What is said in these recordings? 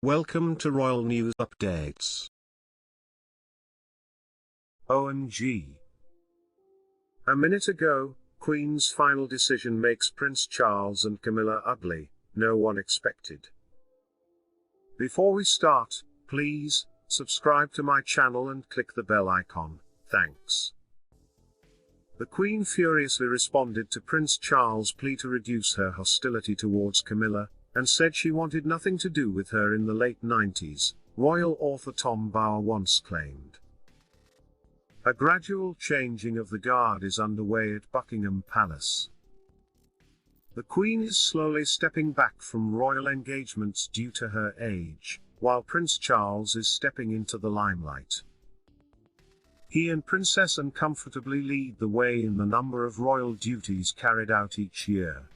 Welcome to Royal News Updates. OMG. A minute ago, Queen's final decision makes Prince Charles and Camilla ugly, no one expected. Before we start, please, subscribe to my channel and click the bell icon, thanks. The Queen furiously responded to Prince Charles' plea to reduce her hostility towards Camilla, and said she wanted nothing to do with her in the late 90s, royal author Tom Bower once claimed. A gradual changing of the guard is underway at Buckingham Palace. The Queen is slowly stepping back from royal engagements due to her age, while Prince Charles is stepping into the limelight. He and Princess Anne comfortably lead the way in the number of royal duties carried out each year.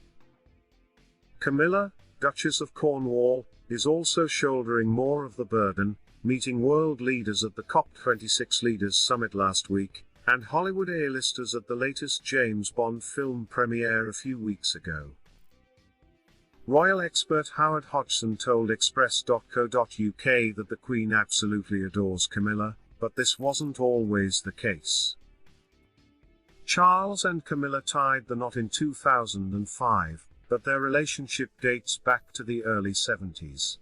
Camilla, Duchess of Cornwall, is also shouldering more of the burden, meeting world leaders at the COP26 Leaders Summit last week, and Hollywood A-listers at the latest James Bond film premiere a few weeks ago. Royal expert Howard Hodgson told Express.co.uk that the Queen absolutely adores Camilla, but this wasn't always the case. Charles and Camilla tied the knot in 2005, but their relationship dates back to the early 70s.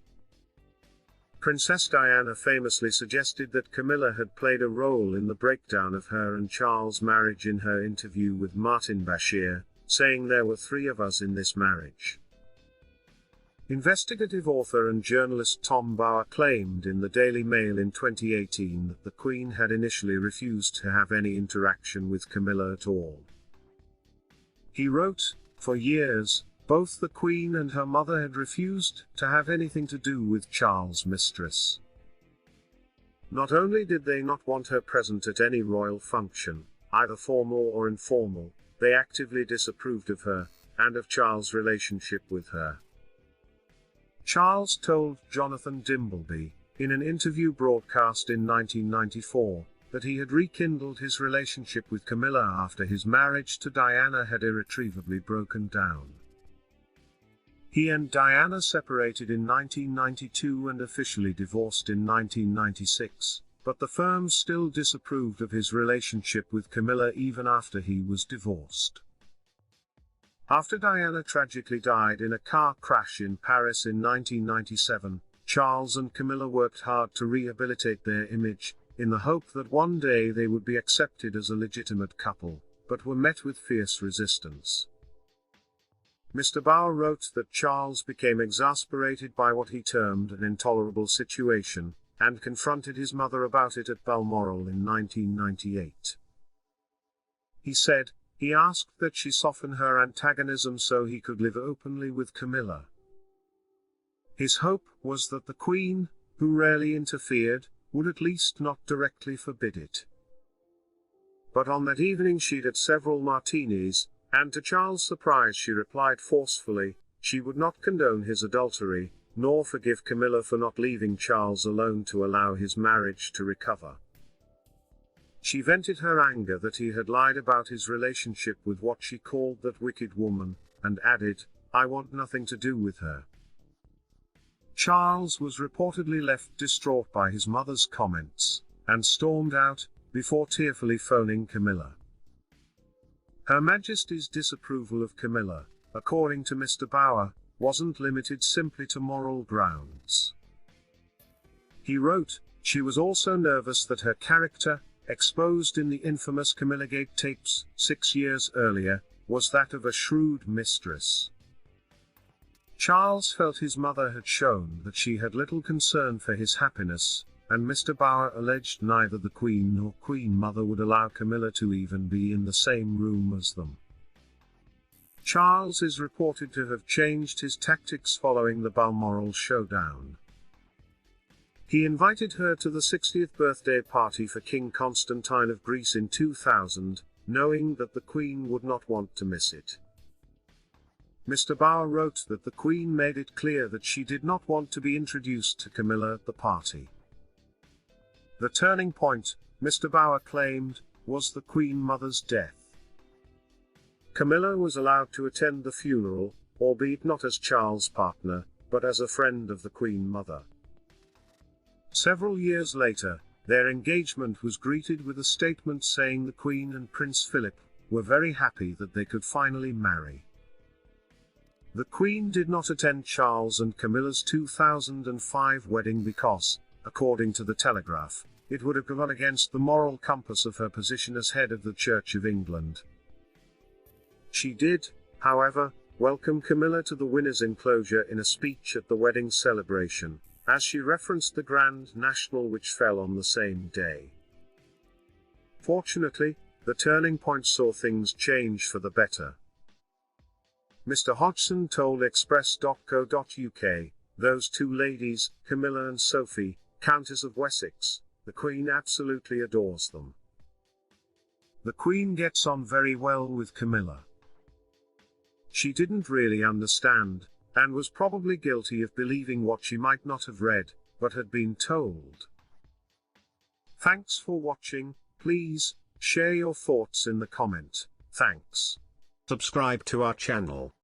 Princess Diana famously suggested that Camilla had played a role in the breakdown of her and Charles' marriage in her interview with Martin Bashir, saying there were three of us in this marriage. Investigative author and journalist Tom Bower claimed in the Daily Mail in 2018 that the Queen had initially refused to have any interaction with Camilla at all. He wrote, "For years, both the Queen and her mother had refused to have anything to do with Charles' mistress. Not only did they not want her present at any royal function, either formal or informal, they actively disapproved of her, and of Charles' relationship with her." Charles told Jonathan Dimbleby, in an interview broadcast in 1994, that he had rekindled his relationship with Camilla after his marriage to Diana had irretrievably broken down. He and Diana separated in 1992 and officially divorced in 1996, but the firm still disapproved of his relationship with Camilla even after he was divorced. After Diana tragically died in a car crash in Paris in 1997, Charles and Camilla worked hard to rehabilitate their image, in the hope that one day they would be accepted as a legitimate couple, but were met with fierce resistance. Mr. Bower wrote that Charles became exasperated by what he termed an intolerable situation, and confronted his mother about it at Balmoral in 1998. He said, he asked that she soften her antagonism so he could live openly with Camilla. His hope was that the Queen, who rarely interfered, would at least not directly forbid it. But on that evening she'd had several martinis, and to Charles' surprise she replied forcefully, she would not condone his adultery, nor forgive Camilla for not leaving Charles alone to allow his marriage to recover. She vented her anger that he had lied about his relationship with what she called that wicked woman, and added, "I want nothing to do with her." Charles was reportedly left distraught by his mother's comments, and stormed out, before tearfully phoning Camilla. Her Majesty's disapproval of Camilla, according to Mr. Bower, wasn't limited simply to moral grounds. He wrote, she was also nervous that her character, exposed in the infamous Camillagate tapes 6 years earlier, was that of a shrewd mistress. Charles felt his mother had shown that she had little concern for his happiness, and Mr. Bower alleged neither the Queen nor Queen Mother would allow Camilla to even be in the same room as them. Charles is reported to have changed his tactics following the Balmoral showdown. He invited her to the 60th birthday party for King Constantine of Greece in 2000, knowing that the Queen would not want to miss it. Mr. Bower wrote that the Queen made it clear that she did not want to be introduced to Camilla at the party. The turning point, Mr. Bower claimed, was the Queen Mother's death. Camilla was allowed to attend the funeral, albeit not as Charles' partner, but as a friend of the Queen Mother. Several years later, their engagement was greeted with a statement saying the Queen and Prince Philip were very happy that they could finally marry. The Queen did not attend Charles and Camilla's 2005 wedding because, according to the Telegraph, it would have gone against the moral compass of her position as head of the Church of England. She did, however, welcome Camilla to the winner's enclosure in a speech at the wedding celebration, as she referenced the Grand National which fell on the same day. Fortunately, the turning point saw things change for the better. Mr. Hodgson told Express.co.uk, "Those two ladies, Camilla and Sophie, Countess of Wessex, the Queen absolutely adores them. The Queen gets on very well with Camilla. She didn't really understand, and was probably guilty of believing what she might not have read, but had been told." Thanks for watching. Please share your thoughts in the comment. Thanks. Subscribe to our channel.